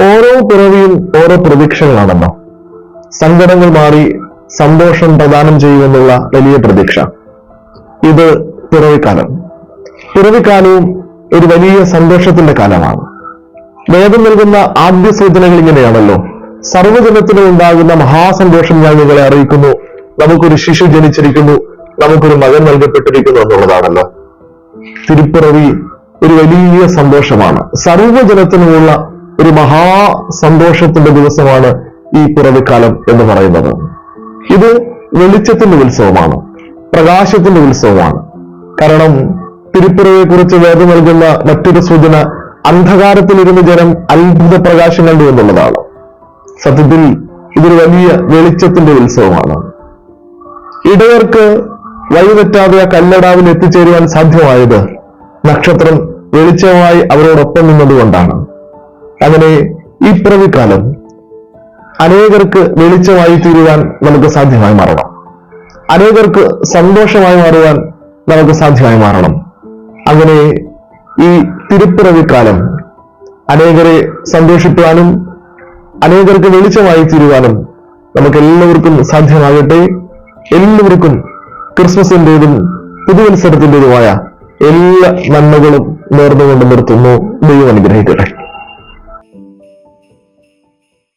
ഓരോ പിറവിയും ഓരോ പ്രതീക്ഷകളാണല്ലോ. സങ്കടങ്ങൾ മാറി സന്തോഷം പ്രദാനം ചെയ്യുമെന്നുള്ള വലിയ പ്രതീക്ഷ. ഇത് പിറവിക്കാലം. പിറവിക്കാലവും ഒരു വലിയ സന്തോഷത്തിന്റെ കാലമാണ്. വേദം നൽകുന്ന ആദ്യ സൂചനകൾ ഇങ്ങനെയാണല്ലോ: സർവ്വജനത്തിനും ഉണ്ടാകുന്ന മഹാസന്തോഷം ഞാൻ നിങ്ങളെ അറിയിക്കുന്നു, നമുക്കൊരു ശിശു ജനിച്ചിരിക്കുന്നു, നമുക്കൊരു മകൻ നൽകപ്പെട്ടിരിക്കുന്നു എന്നുള്ളതാണല്ലോ. തിരുപ്പിറവി ഒരു വലിയ സന്തോഷമാണ്. സർവ്വജനത്തിനുമുള്ള ഒരു മഹാസന്തോഷത്തിന്റെ ദിവസമാണ് ഈ പിറവിക്കാലം എന്ന് പറയുന്നത്. ഇത് വെളിച്ചത്തിന്റെ ഉത്സവമാണ്, പ്രകാശത്തിന്റെ ഉത്സവമാണ്. കാരണം തിരുപ്പിറവിയെ കുറിച്ച് വേദം നൽകുന്ന മറ്റൊരു സൂചന അന്ധകാരത്തിലിരുന്ന് ജനം അത്ഭുത പ്രകാശം കണ്ടു എന്നുള്ളതാണ്. സത്യത്തിൽ ഇതൊരു വലിയ വെളിച്ചത്തിന്റെ ഉത്സവമാണ്. ഇടയർക്ക് വഴിതെറ്റാതെ ആ കല്ലടാവിൽ എത്തിച്ചേരുവാൻ സാധ്യമായത് നക്ഷത്രം വെളിച്ചമായി അവരോടൊപ്പം നിന്നതുകൊണ്ടാണ്. അങ്ങനെ ഈ പിറവിക്കാലം അനേകർക്ക് വെളിച്ചമായി തീരുവാൻ നമുക്ക് സാധ്യമായി മാറണം. അനേകർക്ക് സന്തോഷമായി മാറുവാൻ നമുക്ക് സാധ്യമായി മാറണം. അങ്ങനെ ഈ തിരുപ്പിറവിക്കാലം അനേകരെ സന്തോഷിപ്പാനും അനേകർക്ക് വെളിച്ചമായി തീരുവാനും നമുക്ക് എല്ലാവർക്കും സാധ്യമാകട്ടെ. എല്ലാവർക്കും ക്രിസ്മസിന്റേതും പുതുവത്സരത്തിൻ്റെതുമായ എല്ലാ നന്മകളും നേർന്നുകൊണ്ട് നിർത്തുന്നു. ദൈവം അനുഗ്രഹിക്കട്ടെ.